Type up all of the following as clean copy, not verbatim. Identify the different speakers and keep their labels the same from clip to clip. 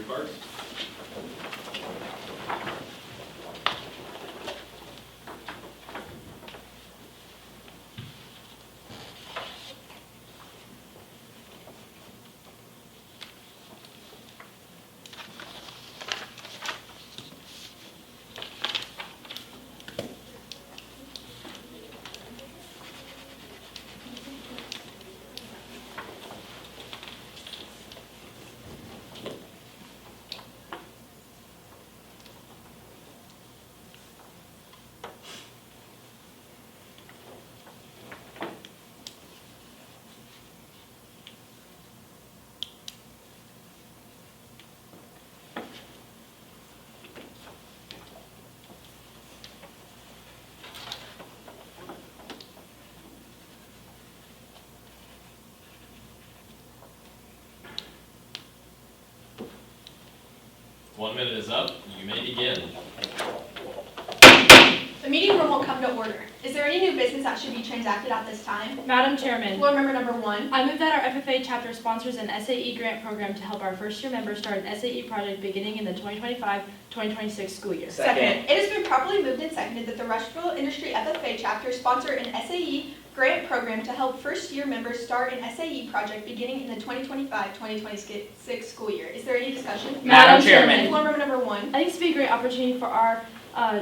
Speaker 1: your cards. One minute is up. You may begin.
Speaker 2: The meeting room will come to order. Is there any new business that should be transacted at this time?
Speaker 3: Madam Chairman,
Speaker 2: Floor member number 1.
Speaker 3: I move that our FFA chapter sponsors an SAE grant program to help our first-year members start an SAE project beginning in the 2025-2026 school year.
Speaker 2: Second. It has been properly moved and seconded that the Rushville Industry FFA chapter sponsor an SAE grant program to help first-year members start an SAE project beginning in the 2025-2026 school year. Is there any discussion?
Speaker 3: Madam Chairman.
Speaker 2: Floor member number 1.
Speaker 3: I think this would be a great opportunity for our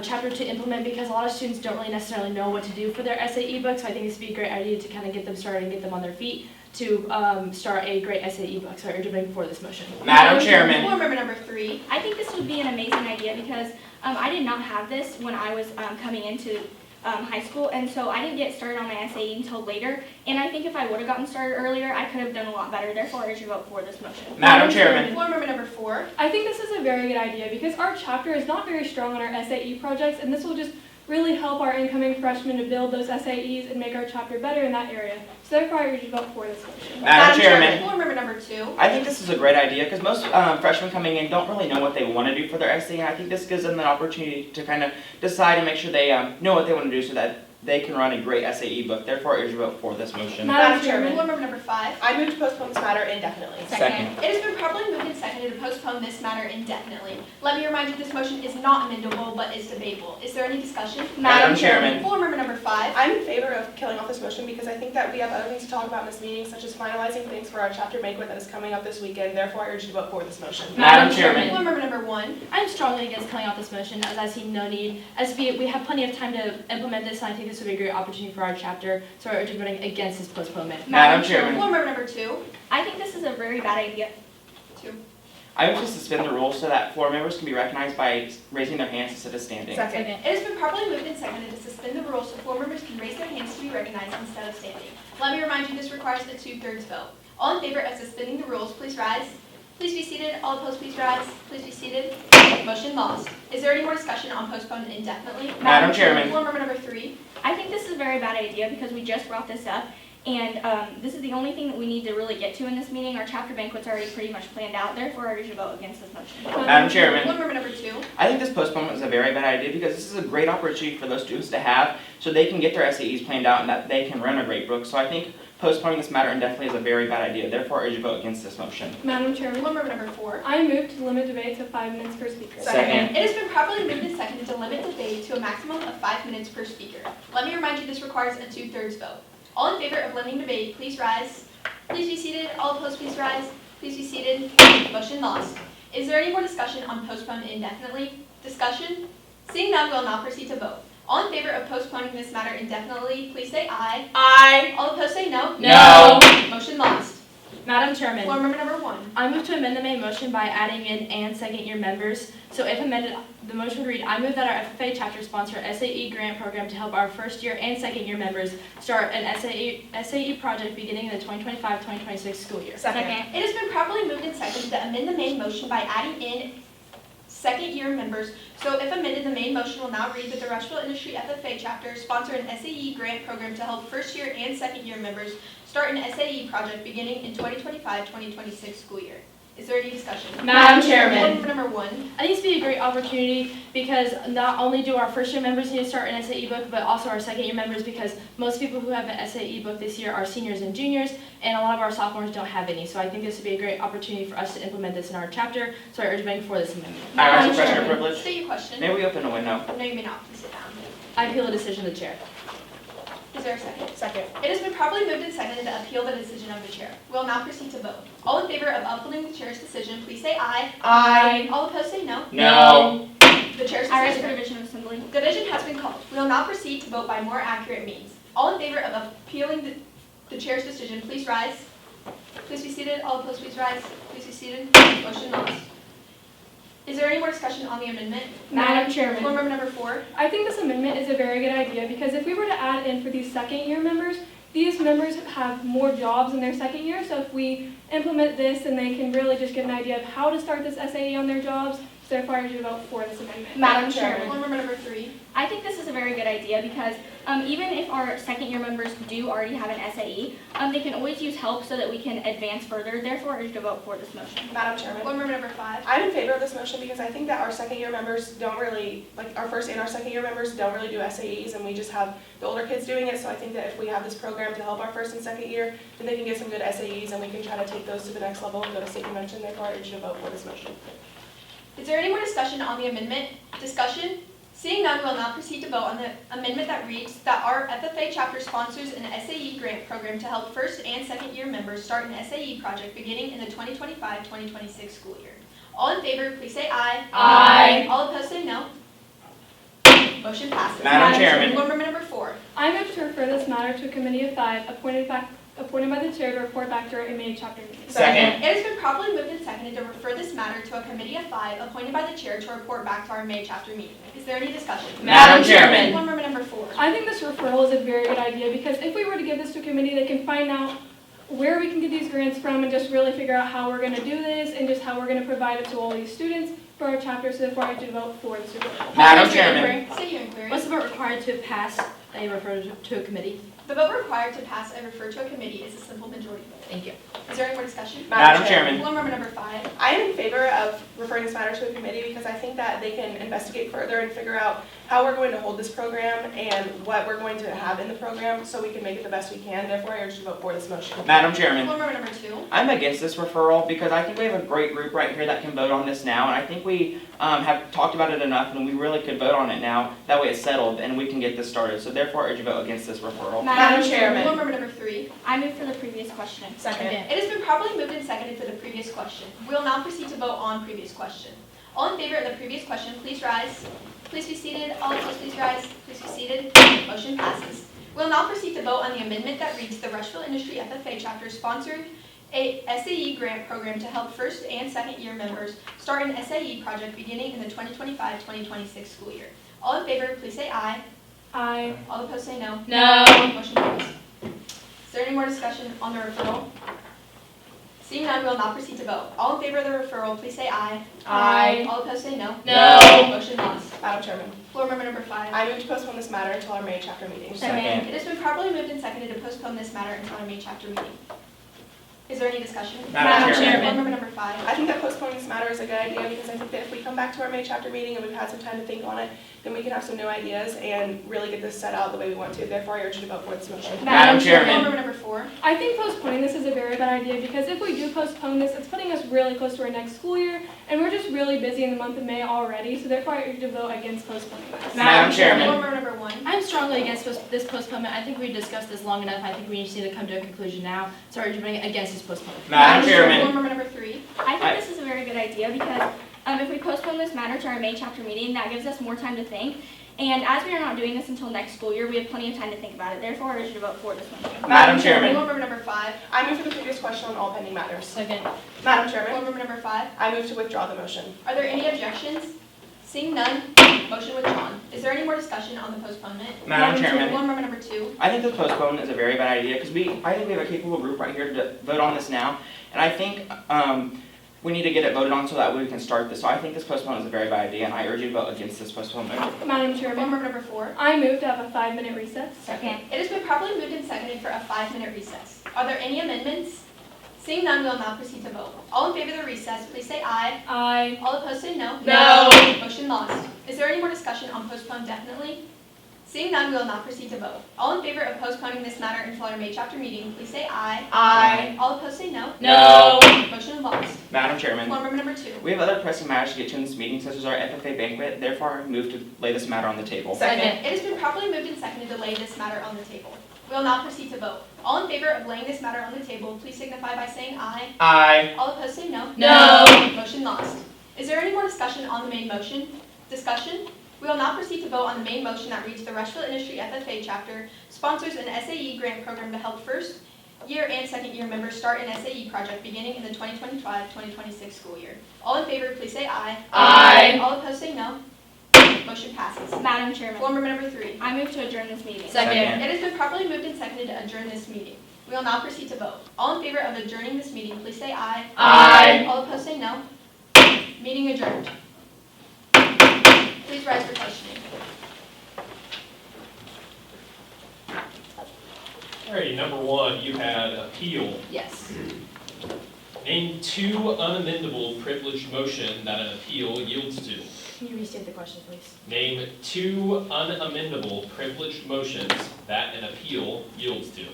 Speaker 3: chapter to implement because a lot of students don't really necessarily know what to do for their SAE book, so I think this would be a great idea to kind of get them started and get them on their feet to start a great SAE book. So I urge you to bring forward this motion.
Speaker 4: Madam Chairman.
Speaker 2: Floor member number 3.
Speaker 5: I think this would be an amazing idea because I did not have this when I was coming into high school, and so I didn't get started on my SAE until later, and I think if I would have gotten started earlier, I could have done a lot better. Therefore, I urge you to vote for this motion.
Speaker 4: Madam Chairman.
Speaker 2: Floor member number 4.
Speaker 6: I think this is a very good idea because our chapter is not very strong on our SAE projects, and this will just really help our incoming freshmen to build those SAEs and make our chapter better in that area. So therefore, I urge you to vote for this motion.
Speaker 4: Madam Chairman.
Speaker 2: Floor member number 2.
Speaker 4: I think this is a great idea because most freshmen coming in don't really know what they want to do for their SAE, and I think this gives them an opportunity to kind of decide and make sure they know what they want to do so that they can run a great SAE book. Therefore, I urge you to vote for this motion.
Speaker 6: Madam Chairman.
Speaker 2: Floor member number 5.
Speaker 7: I move to postpone this matter indefinitely.
Speaker 4: Second.
Speaker 2: It has been properly moved and seconded to postpone this matter indefinitely. Let me remind you this motion is not amendable but is debatable. Is there any discussion?
Speaker 4: Madam Chairman.
Speaker 2: Floor member number 5.
Speaker 7: I'm in favor of killing off this motion because I think that we have other things to talk about in this meeting, such as finalizing things for our chapter banquet that is coming up this weekend. Therefore, I urge you to vote for this motion.
Speaker 4: Madam Chairman.
Speaker 2: Floor member number 1.
Speaker 3: I'm strongly against killing off this motion as I see no need. As we have plenty of time to implement this, and I think this would be a great opportunity for our chapter, so I urge you voting against this postponement.
Speaker 4: Madam Chairman.
Speaker 2: Floor member number 2.
Speaker 5: I think this is a very bad idea.
Speaker 2: 2.
Speaker 4: I move to suspend the rules so that floor members can be recognized by raising their hands instead of standing.
Speaker 7: Second.
Speaker 2: It has been properly moved and seconded to suspend the rules so floor members can raise their hands to be recognized instead of standing. Let me remind you this requires a 2/3 vote. All in favor of suspending the rules, please rise. Please be seated. All opposed, please rise. Please be seated. Motion lost. Is there any more discussion on postpone indefinitely?
Speaker 4: Madam Chairman.
Speaker 2: Floor member number 3.
Speaker 5: I think this is a very bad idea because we just brought this up, and this is the only thing that we need to really get to in this meeting. Our chapter banquet's already pretty much planned out. Therefore, I urge you to vote against this motion.
Speaker 4: Madam Chairman.
Speaker 2: Floor member number 2.
Speaker 4: I think this postponement is a very bad idea because this is a great opportunity for those students to have so they can get their SAEs planned out and that they can run a great book. So I think postponing this matter indefinitely is a very bad idea. Therefore, I urge you to vote against this motion.
Speaker 6: Madam Chairman,
Speaker 2: Floor member number 4.
Speaker 6: I move to limit debate to 5 minutes per speaker.
Speaker 4: Second.
Speaker 2: It has been properly moved and seconded to limit debate to a maximum of 5 minutes per speaker. Let me remind you this requires a 2/3 vote. All in favor of limiting debate, please rise. Please be seated. All opposed, please rise. Please be seated. Motion lost. Is there any more discussion on postpone indefinitely? Discussion? Seeing none, we'll now proceed to vote. All in favor of postponing this matter indefinitely, please say aye.
Speaker 7: Aye.
Speaker 2: All opposed say no.
Speaker 4: No.
Speaker 2: Motion lost.
Speaker 3: Madam Chairman.
Speaker 2: Floor member number 1.
Speaker 3: I move to amend the main motion by adding in and second-year members. So if amended, the motion would read, I move that our FFA chapter sponsor an SAE grant program to help our first-year and second-year members start an SAE project beginning in the 2025-2026 school year.
Speaker 7: Second.
Speaker 2: It has been properly moved and seconded to amend the main motion by adding in second-year members. So if amended, the main motion will now read that the Rushville Industry FFA chapter sponsor an SAE grant program to help first-year and second-year members start an SAE project beginning in 2025-2026 school year. Is there any discussion?
Speaker 3: Madam Chairman.
Speaker 2: Board member number 1.
Speaker 3: I think it's be a great opportunity because not only do our first year members need to start an SAE book, but also our second year members because most people who have an SAE book this year are seniors and juniors, and a lot of our sophomores don't have any. So I think this would be a great opportunity for us to implement this in our chapter. So I urge voting for this amendment.
Speaker 4: I rise
Speaker 2: Madam
Speaker 4: to question
Speaker 2: Chairman.
Speaker 4: privilege.
Speaker 2: State your question.
Speaker 4: May we open a window?
Speaker 2: No, you may not. Please sit down.
Speaker 3: I appeal the decision of the chair.
Speaker 2: Is there a second?
Speaker 7: Second.
Speaker 2: It has been properly moved and seconded to appeal the decision of the chair. We will now proceed to vote. All in favor of upholding the chair's decision, please say aye.
Speaker 7: Aye.
Speaker 2: All opposed say no.
Speaker 4: No.
Speaker 2: The chair's
Speaker 5: I rise for
Speaker 2: decision.
Speaker 5: division of assembly.
Speaker 2: Division has been called. We will now proceed to vote by more accurate means. All in favor of appealing the chair's decision, please rise. Please be seated. All opposed, please rise. Please be seated. Motion lost. Is there any more discussion on the amendment?
Speaker 6: Madam Chairman.
Speaker 2: Board member number 4.
Speaker 6: I think this amendment is a very good idea because if we were to add in for these second year members, these members have more jobs in their second year. So if we implement this, then they can really just get an idea of how to start this SAE on their jobs. So therefore, I should vote for this amendment.
Speaker 7: Madam Chairman.
Speaker 2: Board member number 3.
Speaker 5: I think this is a very good idea because even if our second year members do already have an SAE, they can always use help so that we can advance further. Therefore, I urge to vote for this motion.
Speaker 7: Madam Chairman.
Speaker 2: Board member number 5.
Speaker 7: I'm in favor of this motion because I think that our second year members don't really, like our first and our second year members don't really do SAEs, and we just have the older kids doing it. So I think that if we have this program to help our first and second year, then they can get some good SAEs and we can try to take those to the next level and go to state convention. Therefore, I urge you to vote for this motion.
Speaker 2: Is there any more discussion on the amendment? Discussion? Seeing none, we will now proceed to vote on the amendment that reads that our FFA chapter sponsors an SAE grant program to help first and second year members start an SAE project beginning in the 2025-2026 school year. All in favor, please say aye.
Speaker 3: Aye.
Speaker 2: All opposed say no. Motion passes.
Speaker 4: Madam Chairman.
Speaker 2: Board member number 4.
Speaker 6: I move to refer this matter to a committee of 5 appointed by the chair to report back to our May chapter meeting.
Speaker 4: Second.
Speaker 2: It has been properly moved and seconded to refer this matter to a committee of 5 appointed by the chair to report back to our May chapter meeting. Is there any discussion?
Speaker 4: Madam Chairman.
Speaker 2: Board member number 4.
Speaker 6: I think this referral is a very good idea because if we were to give this to a committee, they can find out where we can get these grants from and just really figure out how we're going to do this and just how we're going to provide it to all these students for our chapter. So therefore, I should vote for this referral.
Speaker 4: Madam
Speaker 2: State your
Speaker 4: Chairman.
Speaker 2: inquiry. State your inquiry.
Speaker 3: What's the vote required to pass a refer to a committee?
Speaker 2: The vote required to pass and refer to a committee is a simple majority vote.
Speaker 3: Thank you.
Speaker 2: Is there any more discussion?
Speaker 4: Madam Chairman.
Speaker 2: Board member number 5.
Speaker 7: I am in favor of referring this matter to a committee because I think that they can investigate further and figure out how we're going to hold this program and what we're going to have in the program so we can make it the best we can. Therefore, I urge you to vote for this motion.
Speaker 4: Madam Chairman.
Speaker 2: Board member number 2.
Speaker 4: I'm against this referral because I think we have a great group right here that can vote on this now, and I think we have talked about it enough, and we really could vote on it now. That way it's settled, and we can get this started. So therefore, I urge you to vote against this referral.
Speaker 7: Madam Chairman.
Speaker 2: Board member number 3.
Speaker 5: I move for the previous question.
Speaker 7: Second.
Speaker 2: It has been properly moved and seconded for the previous question. We will now proceed to vote on previous question. All in favor of the previous question, please rise. Please be seated. All opposed, please rise. Please be seated. Motion passes. We will now proceed to vote on the amendment that reads the Rushville Industry FFA chapter sponsored a SAE grant program to help first and second year members start an SAE project beginning in the 2025-2026 school year. All in favor, please say aye.
Speaker 6: Aye.
Speaker 2: All opposed, say no.
Speaker 3: No.
Speaker 2: Motion carries. Is there any more discussion on the referral? Seeing none, we will now proceed to vote. All in favor of the referral, please say aye.
Speaker 7: Aye.
Speaker 2: All opposed, say no.
Speaker 3: No.
Speaker 2: Motion lost.
Speaker 7: Madam Chairman.
Speaker 2: Board member number 5.
Speaker 7: I move to postpone this matter until our May chapter meeting.
Speaker 4: Second.
Speaker 2: It has been properly moved and seconded to postpone this matter until our May chapter meeting. Is there any discussion?
Speaker 4: Madam Chairman.
Speaker 2: Board member number 5.
Speaker 7: I think that postponing this matter is a good idea because I think that if we come back to our May chapter meeting and we've had some time to think on it, then we can have some new ideas and really get this set out the way we want to. Therefore, I urge you to vote for this motion.
Speaker 4: Madam
Speaker 2: Board
Speaker 4: Chairman.
Speaker 2: member number 4.
Speaker 6: I think postponing this is a very bad idea because if we do postpone this, it's putting us really close to our next school year, and we're just really busy in the month of May already. So therefore, I urge you to vote against postponing this.
Speaker 4: Madam Chairman.
Speaker 2: Board member number 1.
Speaker 3: I'm strongly against this postponement. I think we discussed this long enough. I think we just need to come to a conclusion now. So I urge you to bring it against this postponement.
Speaker 4: Madam Chairman.
Speaker 2: Board member number 3.
Speaker 5: I think this is a very good idea because if we postpone this matter to our May chapter meeting, that gives us more time to think. And as we are not doing this until next school year, we have plenty of time to think about it. Therefore, I urge you to vote for this motion.
Speaker 4: Madam Chairman.
Speaker 2: Board member number 5.
Speaker 7: I move for the previous question on all pending matters.
Speaker 3: Second.
Speaker 7: Madam
Speaker 2: Board
Speaker 7: Chairman.
Speaker 2: member number 5.
Speaker 7: I move to withdraw the motion.
Speaker 2: Are there any objections? Seeing none, motion withdrawn. Is there any more discussion on the postponement?
Speaker 4: Madam Chairman.
Speaker 2: Board member number 2.
Speaker 4: I think this postponement is a very bad idea because I think we have a capable group right here to vote on this now, and I think we need to get it voted on so that we can start this. So I think this postponement is a very bad idea, and I urge you to vote against this postponement.
Speaker 6: Madam
Speaker 2: Board
Speaker 6: Chairman,
Speaker 2: member number 4.
Speaker 6: I move to have a 5-minute recess.
Speaker 5: Second.
Speaker 2: It has been properly moved and seconded for a 5-minute recess. Are there any amendments? Seeing none, we will now proceed to vote. All in favor of the recess, please say aye.
Speaker 6: Aye.
Speaker 2: All opposed say no.
Speaker 3: No.
Speaker 2: Motion lost. Is there any more discussion on postpone definitely? Seeing none, we will now proceed to vote. All in favor of postponing this matter until our May chapter meeting, please say aye.
Speaker 4: Aye.
Speaker 2: All opposed say no.
Speaker 3: No.
Speaker 2: Motion lost.
Speaker 4: Madam Chairman,
Speaker 2: Floor member number 2.
Speaker 4: we have other pressing matters to get to in this meeting, such as our FFA banquet. Therefore, I move to lay this matter on the table.
Speaker 3: Second.
Speaker 2: It has been properly moved and seconded to lay this matter on the table. We will now proceed to vote. All in favor of laying this matter on the table, please signify by saying aye.
Speaker 4: Aye.
Speaker 2: All opposed say no.
Speaker 3: No.
Speaker 2: Motion lost. Is there any more discussion on the main motion? Discussion? We will now proceed to vote on the main motion that reads the Rushville Industry FFA chapter sponsors an SAE grant program to help first year and second year members start an SAE project beginning in the 2025-2026 school year. All in favor, please say aye.
Speaker 3: Aye.
Speaker 2: All opposed say no. Motion passes.
Speaker 5: Madam Chairman,
Speaker 2: Floor member number 3.
Speaker 5: I move to adjourn this meeting.
Speaker 3: Second.
Speaker 2: It has been properly moved and seconded to adjourn this meeting. We will now proceed to vote. All in favor of adjourning this meeting, please say aye.
Speaker 3: Aye.
Speaker 2: All opposed say no. Meeting adjourned. Please rise for questioning.
Speaker 1: Alrighty, number 1, you had appeal.
Speaker 3: Yes.
Speaker 1: Name 2 unamendable privileged motion that an appeal yields to.
Speaker 3: Can you restate the question, please?
Speaker 1: Name 2 unamendable privileged motions that an appeal yields to.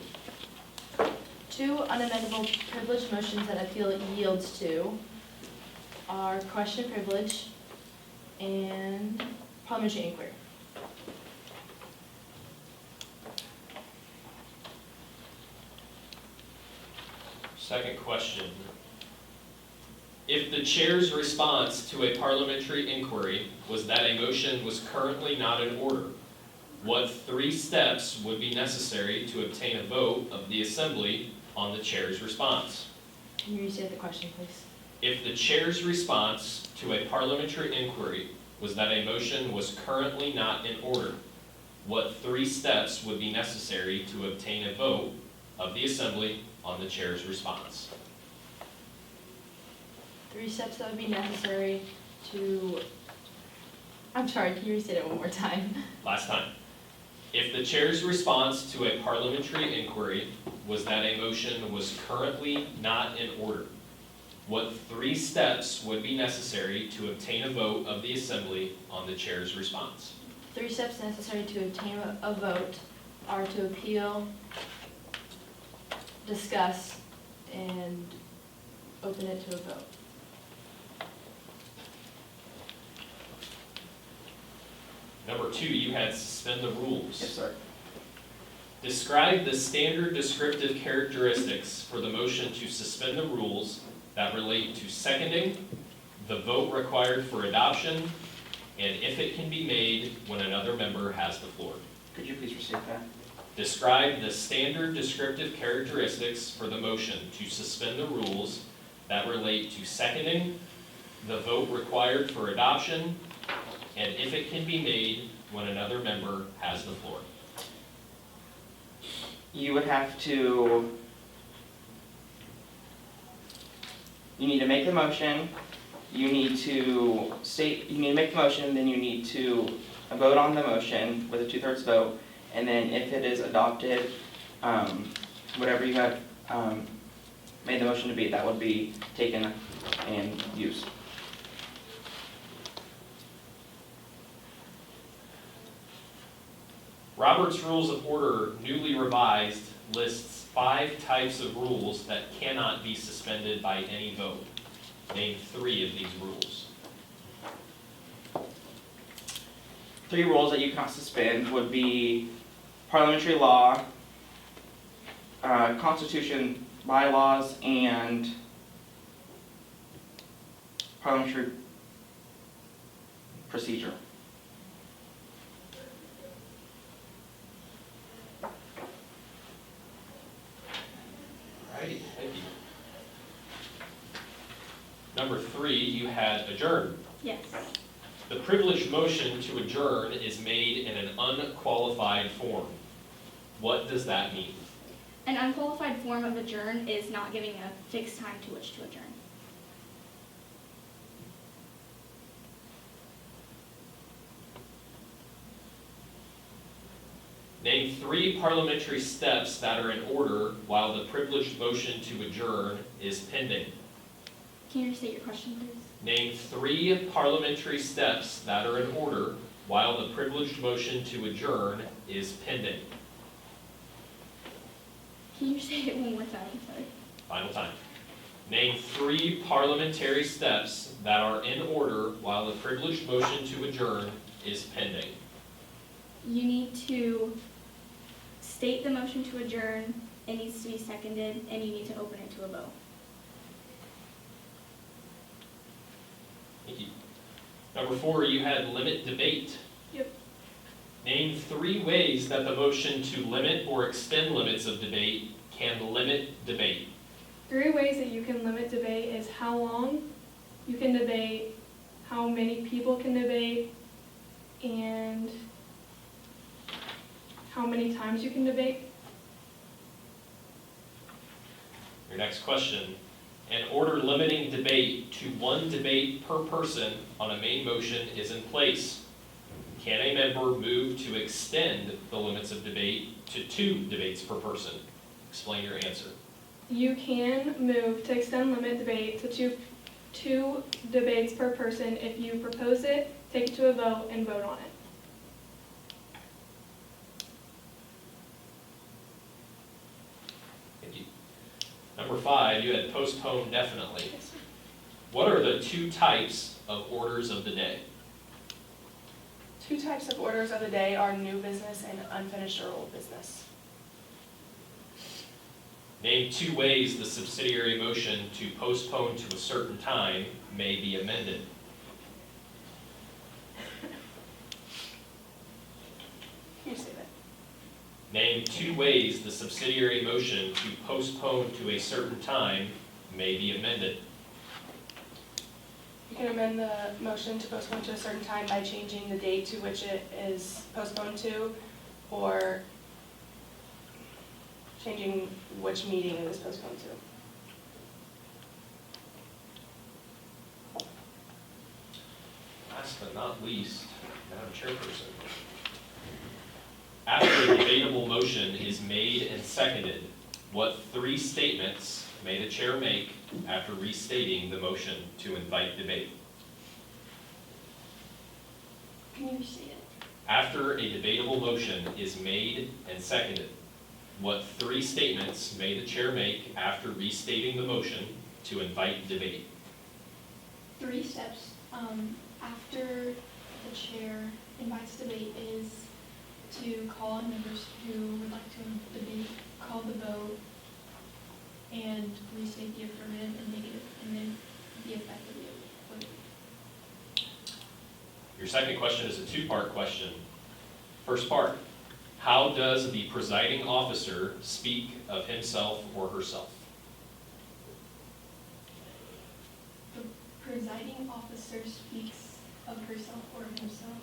Speaker 3: 2 unamendable privilege motions that appeal yields to are question of privilege and parliamentary inquiry.
Speaker 1: Second question. If the chair's response to a parliamentary inquiry was that a motion was currently not in order, what 3 steps would be necessary to obtain a vote of the assembly on the chair's response?
Speaker 3: Can you restate the question, please?
Speaker 1: If the chair's response to a parliamentary inquiry was that a motion was currently not in order, what 3 steps would be necessary to obtain a vote of the assembly on the chair's response?
Speaker 3: 3 steps that would be necessary to... I'm sorry, can you restate it one more time?
Speaker 1: Last time. If the chair's response to a parliamentary inquiry was that a motion was currently not in order, what 3 steps would be necessary to obtain a vote of the assembly on the chair's response?
Speaker 3: 3 steps necessary to obtain a vote are to appeal, discuss, and open it to a vote.
Speaker 1: Number 2, you had suspend the rules.
Speaker 4: Yes, sir.
Speaker 1: Describe the standard descriptive characteristics for the motion to suspend the rules that relate to seconding, the vote required for adoption, and if it can be made when another member has the floor.
Speaker 4: Could you please restate that?
Speaker 1: Describe the standard descriptive characteristics for the motion to suspend the rules that relate to seconding, the vote required for adoption, and if it can be made when another member has the floor.
Speaker 4: You would have to, you need to make the motion, you need to make the motion, then you need to vote on the motion with a 2/3 vote, and then if it is adopted, whatever you have made the motion to be, that would be taken and used.
Speaker 1: Robert's Rules of Order, newly revised, lists 5 types of rules that cannot be suspended by any vote. Name 3 of these rules.
Speaker 4: 3 rules that you cannot suspend would be parliamentary law, constitution, bylaws, and parliamentary procedure.
Speaker 1: Alrighty, thank you. Number 3, you had adjourn.
Speaker 5: Yes.
Speaker 1: The privileged motion to adjourn is made in an unqualified form. What does that mean?
Speaker 5: An unqualified form of adjourn is not giving a fixed time to which to adjourn.
Speaker 1: Name 3 parliamentary steps that are in order while the privileged motion to adjourn is pending.
Speaker 5: Can you restate your question, please?
Speaker 1: Name 3 parliamentary steps that are in order while the privileged motion to adjourn is pending.
Speaker 5: Can you say it one more time? I'm sorry.
Speaker 1: Final time. Name 3 parliamentary steps that are in order while the privileged motion to adjourn is pending.
Speaker 5: You need to state the motion to adjourn, it needs to be seconded, and you need to open it to a vote.
Speaker 1: Thank you. Number 4, you had limit debate.
Speaker 6: Yep.
Speaker 1: Name 3 ways that the motion to limit or extend limits of debate can limit debate.
Speaker 6: 3 ways that you can limit debate is how long you can debate, how many people can debate, and how many times you can debate.
Speaker 1: Your next question. An order limiting debate to 1 debate per person on a main motion is in place. Can a member move to extend the limits of debate to 2 debates per person? Explain your answer.
Speaker 6: You can move to extend limit debate to two debates per person if you propose it, take it to a vote, and vote on it.
Speaker 1: Thank you. Number 5, you had postpone definitely. What are the 2 types of orders of the day?
Speaker 7: 2 types of orders of the day are new business and unfinished or old business.
Speaker 1: Name 2 ways the subsidiary motion to postpone to a certain time may be amended.
Speaker 7: Can you say that?
Speaker 1: Name 2 ways the subsidiary motion to postpone to a certain time may be amended.
Speaker 7: You can amend the motion to postpone to a certain time by changing the date to which it is postponed to, or changing which meeting it is postponed to.
Speaker 1: Last but not least, Madam Chairperson. After a debatable motion is made and seconded, what 3 statements may the chair make after restating the motion to invite debate?
Speaker 2: Can you restate it?
Speaker 1: After a debatable motion is made and seconded, what 3 statements may the chair make after restating the motion to invite debate?
Speaker 2: 3 steps after the chair invites debate is to call on members who would like to debate, call the vote, and restate the affirmative and negative, and then the effect of the vote.
Speaker 1: Your second question is a 2-part question. First part, how does the presiding officer speak of himself or herself?
Speaker 2: The presiding officer speaks of herself or himself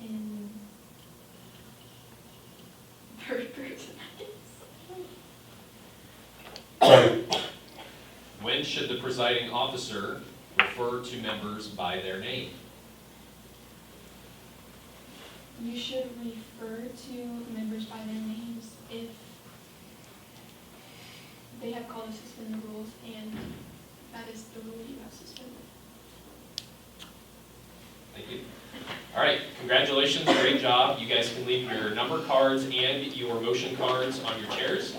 Speaker 2: in third person.
Speaker 1: When should the presiding officer refer to members by their name?
Speaker 2: You should refer to members by their names if they have called to suspend the rules, and that is the rule you have suspended.
Speaker 1: Thank you. All right, congratulations, great job. You guys can leave your number cards and your motion cards on your chairs.